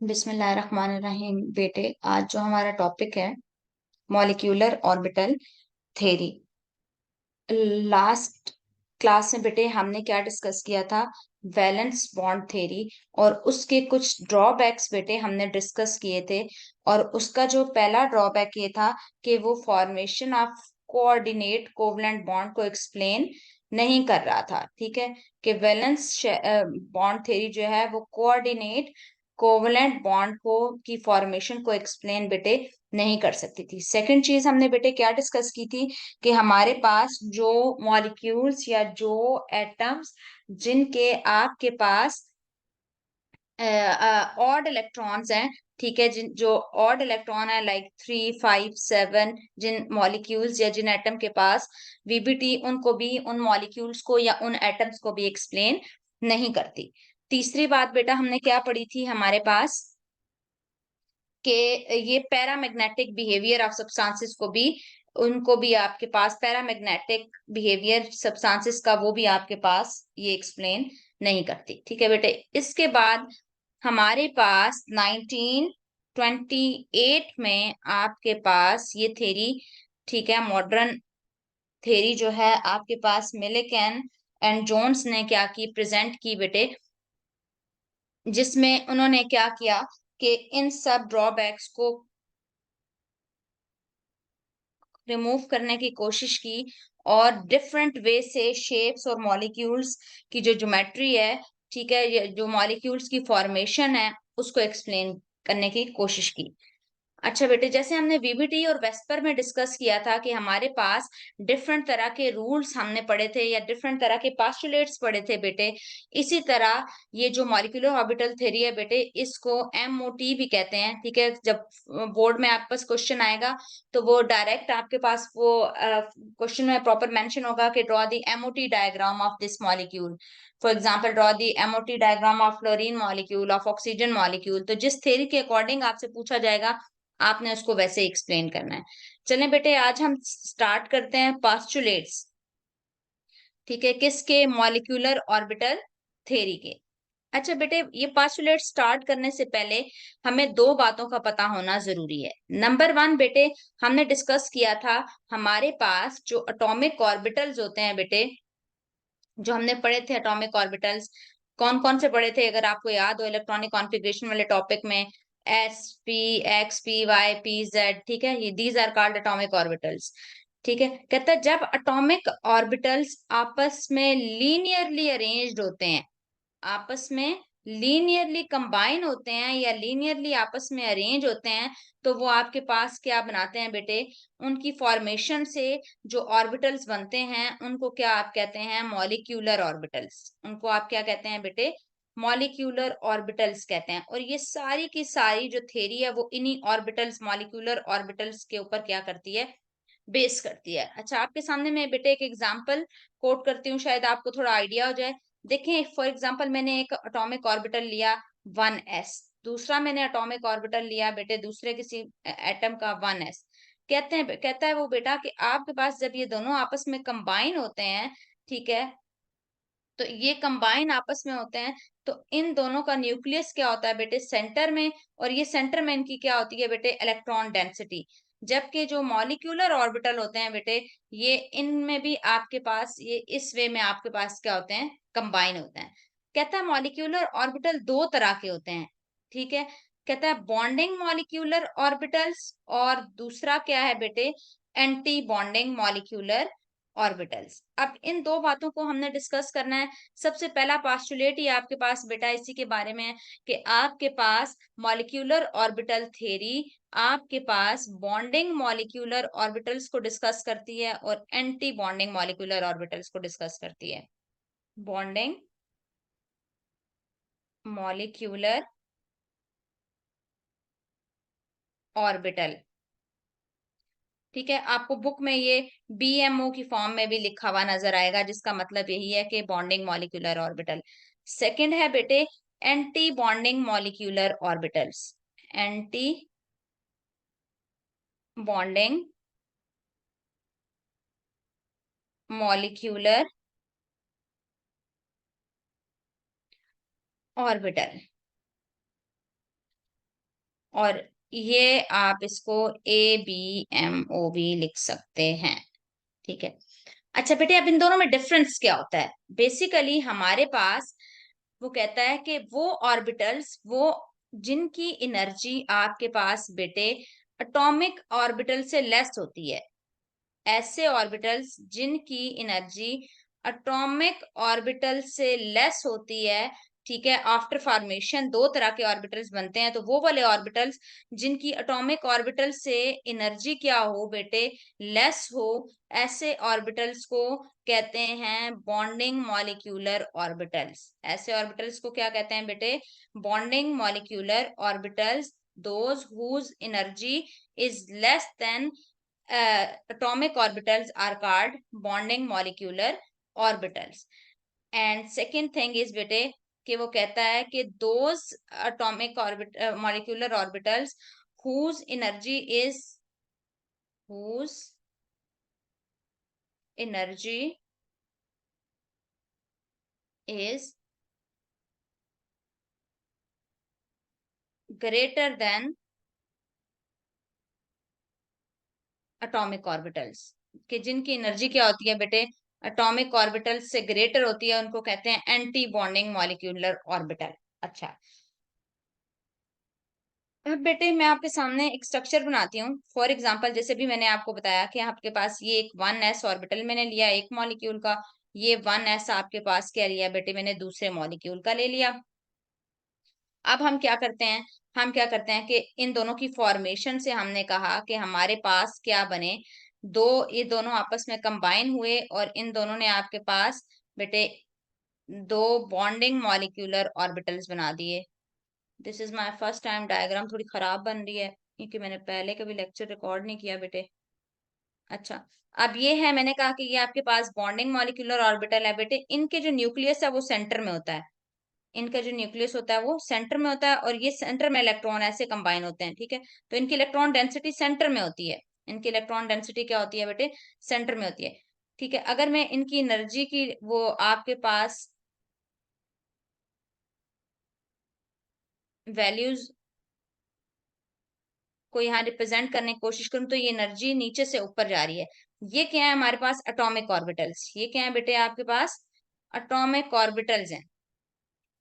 बिस्मिल्लाहिर्रहमानिर्रहीम। बेटे, आज जो हमारा टॉपिक है molecular orbital theory. Last class में बेटे हमने क्या डिस्कस किया था? वैलेंस बॉन्ड थ्योरी और उसके कुछ ड्रॉबैक्स बेटे हमने डिस्कस किए थे। और उसका जो पहला ड्रॉबैक ये था कि वो formation of coordinate covalent bond को एक्सप्लेन नहीं कर रहा था। ठीक है, कि वैलेंस बॉन्ड थ्योरी जो है वो कोऑर्डिनेट कोवलेंट बॉन्ड को की फॉर्मेशन को एक्सप्लेन बेटे नहीं कर सकती थी। सेकंड चीज हमने बेटे क्या डिस्कस की थी कि हमारे पास जो मॉलिक्यूल्स या जो एटम्स जिनके आपके पास ऑड इलेक्ट्रॉन्स हैं, ठीक है, जिन जो ऑड इलेक्ट्रॉन है लाइक 3, 5, 7, जिन मॉलिक्यूल्स या जिन एटम के पास वीबीटी उनको भी उन मॉलिक्यूल्स को या उन एटम्स को भी एक्सप्लेन नहीं करती। तीसरी बात बेटा हमने क्या पढ़ी थी हमारे पास कि ये पैरामैग्नेटिक बिहेवियर ऑफ सब्सटेंसेस को भी उनको भी आपके पास पैरामैग्नेटिक बिहेवियर सब्सटेंसेस का वो भी आपके पास ये एक्सप्लेन नहीं करती। ठीक है बेटे, इसके बाद हमारे पास 1928 में आपके पास ये थ्योरी, ठीक है, मॉडर्न थ्योरी जो है आपके पास मिलिकन एंड जोन्स ने क्या की, प्रेजेंट की बेटे, जिसमें उन्होंने क्या किया कि इन सब ड्रॉबैक्स को रिमूव करने की कोशिश की और डिफरेंट वे से शेप्स और मॉलिक्यूल्स की जो ज्योमेट्री है, ठीक है, ये जो मॉलिक्यूल्स की फॉर्मेशन है उसको एक्सप्लेन करने की कोशिश की। अच्छा बेटे, जैसे हमने वीबीटी और वेस्पर में डिस्कस किया था कि हमारे पास डिफरेंट तरह के रूल्स हमने पढ़े थे या डिफरेंट तरह के पास्टुलेट्स पढ़े थे बेटे, इसी तरह ये जो मॉलिक्यूलर ऑर्बिटल थ्योरी है बेटे, इसको एमओटी भी कहते हैं। ठीक है, जब बोर्ड में आपके पास क्वेश्चन आएगा तो वो डायरेक्ट आपके पास वो क्वेश्चन में प्रॉपर मेंशन होगा कि draw the MOT diagram of this molecule. For example, draw the MOT diagram of fluorine molecule, of oxygen molecule. तो जिस थ्योरी के अकॉर्डिंग आपसे पूछा जाएगा आपने उसको वैसे एक्सप्लेन करना है। चलें बेटे, आज हम स्टार्ट करते हैं पास्टुलेट्स, ठीक है, किसके? मॉलिक्यूलर ऑर्बिटल थ्योरी के। अच्छा बेटे, ये पास्टुलेट स्टार्ट करने से पहले हमें दो बातों का पता होना जरूरी है। नंबर वन बेटे, हमने डिस्कस किया था हमारे पास जो एटॉमिक ऑर्बिटल्स होते हैं बेटे, जो हमने पढ़े थे एटॉमिक ऑर्बिटल्स, कौन कौन से पढ़े थे अगर आपको याद हो इलेक्ट्रॉनिक कॉन्फ़िगरेशन वाले टॉपिक में? S P, X P, Y P, Z. ठीक है, ये these are called atomic orbitals. ठीक है, कहता है जब एटॉमिक ऑर्बिटल्स आपस में लीनियरली अरेंज्ड होते हैं, आपस में लीनियरली कंबाइन होते हैं या लीनियरली आपस में अरेंज होते हैं, तो वो आपके पास क्या बनाते हैं बेटे? उनकी फॉर्मेशन से जो ऑर्बिटल्स बनते हैं उनको क्या आप कहते हैं? Molecular orbitals. उनको आप क्या कहते हैं बेटे? मॉलिक्यूलर ऑर्बिटल्स कहते हैं। और ये सारी की सारी जो थ्योरी है वो इन्हीं ऑर्बिटल्स, मॉलिक्यूलर ऑर्बिटल्स के ऊपर क्या करती है? बेस करती है। अच्छा, आपके सामने मैं बेटे एक एग्जांपल कोट करती हूँ, शायद आपको थोड़ा आइडिया हो जाए। देखें, फॉर एग्जांपल मैंने एक एटॉमिक ऑर्बिटल लिया 1s, दूसरा मैंने एटॉमिक ऑर्बिटल लिया बेटे दूसरे किसी एटम का 1s। कहता है वो बेटा कि आपके पास जब ये दोनों आपस में कंबाइन होते हैं, ठीक है, तो ये कंबाइन आपस में होते हैं, तो इन दोनों का न्यूक्लियस क्या होता है बेटे? सेंटर में। और ये सेंटर में इनकी क्या होती है बेटे? Electron density. जबकि जो मॉलिक्यूलर ऑर्बिटल होते हैं बेटे, ये इनमें भी आपके पास ये इस वे में आपके पास क्या होते हैं? कंबाइन होते हैं। कहता है मॉलिक्यूलर ऑर्बिटल दो तरह के होते हैं। ठीक है, कहता है बॉन्डिंग मॉलिक्यूलर ऑर्बिटल्स और दूसरा क्या है बेटे? Anti bonding molecular orbitals. अब इन दो बातों को हमने डिस्कस करना है। सबसे पहला पास्टुलेट ही आपके पास बेटा इसी के बारे में है कि आपके पास मॉलिक्यूलर ऑर्बिटल थ्योरी आपके पास बॉन्डिंग मॉलिक्यूलर ऑर्बिटल्स को डिस्कस करती है और एंटी बॉन्डिंग मॉलिक्यूलर ऑर्बिटल्स को डिस्कस करती है। बॉन्डिंग मॉलिक्यूलर ऑर्बिटल, ठीक है, आपको बुक में ये बीएमओ की फॉर्म में भी लिखा हुआ नजर आएगा, जिसका मतलब यही है कि बॉन्डिंग मॉलिक्यूलर ऑर्बिटल। सेकंड है बेटे anti bonding molecular orbitals. Anti bonding molecular orbital. और ये आप इसको ABMOV लिख सकते हैं, ठीक है। अच्छा बेटे, अब इन दोनों में डिफरेंस क्या होता है? बेसिकली हमारे पास वो कहता है कि वो ऑर्बिटल्स, वो जिनकी एनर्जी आपके पास बेटे एटॉमिक ऑर्बिटल से लेस होती है, ऐसे ऑर्बिटल्स जिनकी एनर्जी एटॉमिक ऑर्बिटल से लेस होती है, ठीक है। आफ्टर फॉर्मेशन दो तरह के ऑर्बिटल्स बनते हैं, तो वो वाले ऑर्बिटल्स जिनकी एटॉमिक ऑर्बिटल से एनर्जी क्या हो बेटे, लेस हो, ऐसे ऑर्बिटल्स को कहते हैं बॉन्डिंग मॉलिक्यूलर ऑर्बिटल्स। ऐसे ऑर्बिटल्स को क्या कहते हैं बेटे? Bonding molecular orbitals, those whose energy is less than atomic orbitals are called bonding molecular orbitals. And second thing is बेटे कि वो कहता है कि those atomic molecular orbitals whose energy is greater than atomic orbitals, कि जिनकी energy क्या होती है बेटे, एटॉमिक ऑर्बिटल से ग्रेटर होती है, उनको कहते हैं एंटी बॉन्डिंग मॉलिक्यूलर ऑर्बिटल। अच्छा, अब बेटे मैं आपके सामने एक स्ट्रक्चर बनाती हूँ। फॉर एग्जांपल जैसे भी मैंने आपको बताया कि आपके पास ये एक 1s ऑर्बिटल मैंने लिया एक मॉलिक्यूल का, ये 1s आपके पास क्या लिया बेटे, मैंने दूसरे मॉलिक्यूल का ले लिया। अब हम क्या करते हैं कि इन दोनों की फॉर्मेशन से हमने कहा कि हमारे पास क्या बने, दो, ये दोनों आपस में कंबाइन हुए और इन दोनों ने आपके पास बेटे दो बॉन्डिंग मॉलिक्यूलर ऑर्बिटल्स बना दिए। This is my first time, diagram थोड़ी खराब बन रही है क्योंकि मैंने पहले कभी लेक्चर रिकॉर्ड नहीं किया बेटे। अच्छा, अब ये है, मैंने कहा कि ये आपके पास बॉन्डिंग मॉलिक्यूलर ऑर्बिटल है बेटे, इनके जो न्यूक्लियस है वो सेंटर में होता है। इनका जो न्यूक्लियस होता है वो सेंटर में होता है और ये सेंटर में इलेक्ट्रॉन ऐसे कंबाइन होते हैं, ठीक है। तो इनकी इलेक्ट्रॉन डेंसिटी सेंटर में होती है। इनकी इलेक्ट्रॉन डेंसिटी क्या होती है बेटे? सेंटर में होती है, ठीक है। अगर मैं इनकी एनर्जी की वो आपके पास वैल्यूज को यहाँ रिप्रेजेंट करने की कोशिश करूं तो ये एनर्जी नीचे से ऊपर जा रही है। ये क्या है हमारे पास? Atomic orbitals. ये क्या है बेटे आपके पास? एटॉमिक ऑर्बिटल्स हैं।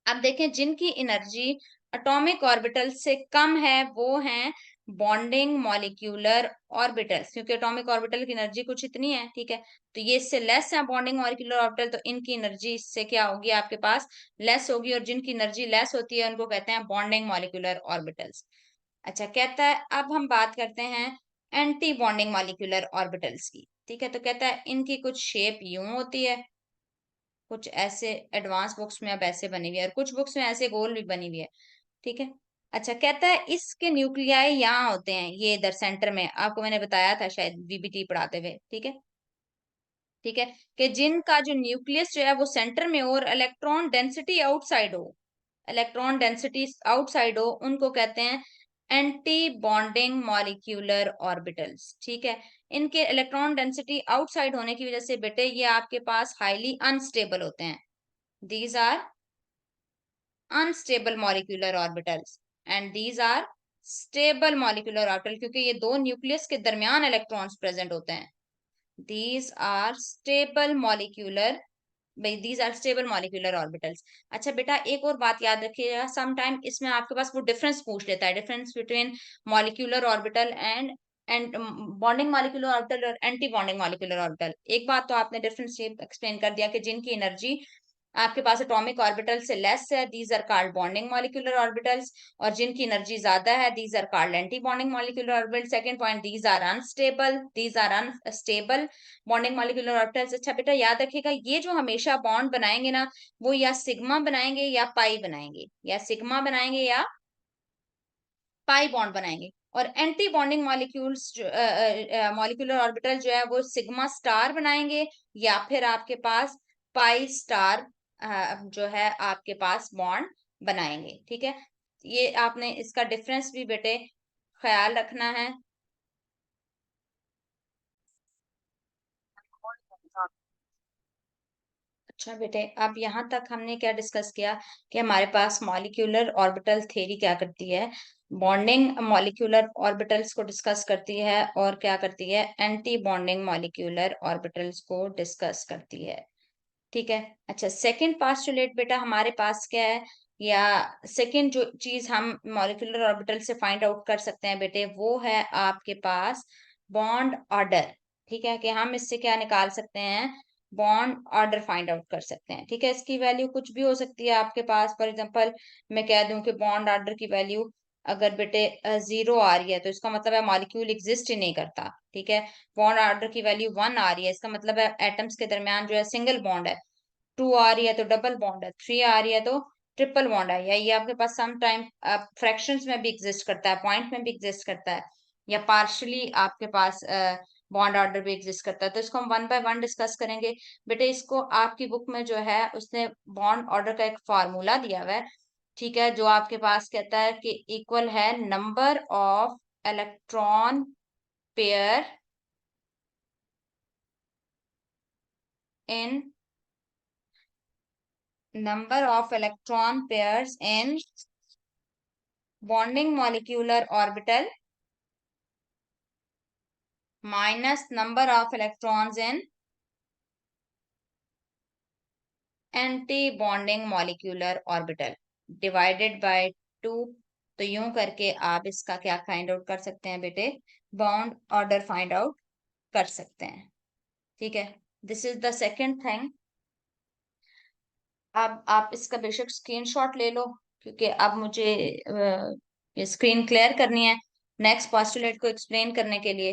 अब देखें, जिनकी एनर्जी एटॉमिक ऑर्बिटल से कम है वो हैं बॉन्डिंग मॉलिक्यूलर ऑर्बिटल्स, क्योंकि एटॉमिक ऑर्बिटल की एनर्जी कुछ इतनी है, ठीक है। तो ये इससे लेस है बॉन्डिंग मॉलिक्यूलर ऑर्बिटल, तो इनकी एनर्जी इससे क्या होगी आपके पास? लेस होगी, और जिनकी एनर्जी लेस होती है उनको कहते हैं बॉन्डिंग मॉलिक्यूलर ऑर्बिटल्स। अच्छा, कहता है अब हम बात करते हैं एंटी बॉन्डिंग मॉलिक्यूलर ऑर्बिटल्स की, ठीक है। तो कहता है इनकी कुछ शेप यूं होती है, कुछ ऐसे, एडवांस बुक्स में अब ऐसे बनी हुई है और कुछ बुक्स में ऐसे गोल भी बनी हुई है, ठीक है। अच्छा, कहता है इसके न्यूक्लियाई यहाँ होते हैं, ये इधर सेंटर में, आपको मैंने बताया था शायद वीबीटी पढ़ाते हुए, ठीक है। ठीक है, कि जिनका जो न्यूक्लियस जो है वो सेंटर में हो और इलेक्ट्रॉन डेंसिटी आउटसाइड हो, इलेक्ट्रॉन डेंसिटी आउटसाइड हो, उनको कहते हैं एंटी बॉन्डिंग मॉलिक्यूलर ऑर्बिटल्स, ठीक है। इनके इलेक्ट्रॉन डेंसिटी आउटसाइड होने की वजह से बेटे ये आपके पास हाईली अनस्टेबल होते हैं। These are unstable molecular orbitals and these are stable molecular orbital, क्योंकि ये दो न्यूक्लियस के दरमियान इलेक्ट्रॉन्स प्रेजेंट होते हैं। दीज आर स्टेबल मॉलिक्यूलर, भाई these are stable molecular orbitals. अच्छा बेटा, एक और बात याद रखिएगा, सम टाइम इसमें आपके पास वो डिफरेंस पूछ लेता है, difference between molecular orbital and bonding molecular orbital और एंटी बॉन्डिंग मॉलिक्यूलर ऑर्बिटल। एक बात तो आपने डिफरेंस एक्सप्लेन कर दिया कि जिनकी एनर्जी आपके पास एटॉमिक ऑर्बिटल से लेस है, these are called bonding molecular orbitals, और जिनकी एनर्जी ज्यादा है, these are called anti bonding molecular orbital. Second point, these are unstable bonding molecular orbitals. अच्छा बेटा याद रखिएगा, ये जो हमेशा बॉन्ड बनाएंगे ना, वो या सिग्मा बनाएंगे या पाई बनाएंगे, या सिग्मा बनाएंगे या पाई बॉन्ड बनाएंगे। और anti bonding molecules molecular orbital जो है वो सिग्मा स्टार बनाएंगे या फिर आपके पास पाई स्टार जो है आपके पास बॉन्ड बनाएंगे, ठीक है। ये आपने इसका डिफरेंस भी बेटे ख्याल रखना है। अच्छा बेटे, अब यहाँ तक हमने क्या डिस्कस किया कि हमारे पास मॉलिक्यूलर ऑर्बिटल थ्योरी क्या करती है, बॉन्डिंग मॉलिक्यूलर ऑर्बिटल्स को डिस्कस करती है और क्या करती है, एंटी बॉन्डिंग मॉलिक्यूलर ऑर्बिटल्स को डिस्कस करती है। ठीक है। अच्छा, सेकंड पास्टुलेट बेटा हमारे पास क्या है, या सेकंड जो चीज हम मॉलिक्यूलर ऑर्बिटल से फाइंड आउट कर सकते हैं बेटे, वो है आपके पास बॉन्ड ऑर्डर। ठीक है, कि हम इससे क्या निकाल सकते हैं, बॉन्ड ऑर्डर फाइंड आउट कर सकते हैं। ठीक है, इसकी वैल्यू कुछ भी हो सकती है आपके पास। फॉर एग्जांपल मैं कह दूं कि बॉन्ड ऑर्डर की वैल्यू अगर बेटे 0 आ रही है तो इसका मतलब है मॉलिक्यूल एग्जिस्ट ही नहीं करता। ठीक है, बॉन्ड ऑर्डर की वैल्यू 1 आ रही है, इसका मतलब है एटम्स के दरमियान जो है सिंगल बॉन्ड है। 2 आ रही है तो डबल बॉन्ड है, 3 आ रही है तो ट्रिपल बॉन्ड है, या ये आपके पास सम टाइम फ्रैक्शंस में भी एग्जिस्ट करता है, पॉइंट में भी एग्जिस्ट करता है, या पार्शली आपके पास बॉन्ड ऑर्डर भी एग्जिस्ट करता है। तो इसको हम वन बाय वन डिस्कस करेंगे। बेटे इसको आपकी बुक में जो है उसने बॉन्ड ऑर्डर का एक फार्मूला दिया हुआ है। ठीक है, जो आपके पास कहता है कि इक्वल है number of electron pair in number of electron pairs in bonding molecular orbital minus number of electrons in anti-bonding molecular orbital divided by 2। तो यूं करके आप इसका क्या फाइंड आउट कर सकते हैं बेटे, बॉन्ड ऑर्डर फाइंड आउट कर सकते हैं। ठीक है, this is the second thing. अब आप इसका बेशक स्क्रीनशॉट ले लो, क्योंकि अब मुझे स्क्रीन क्लियर करनी है नेक्स्ट पोस्टुलेट को एक्सप्लेन करने के लिए।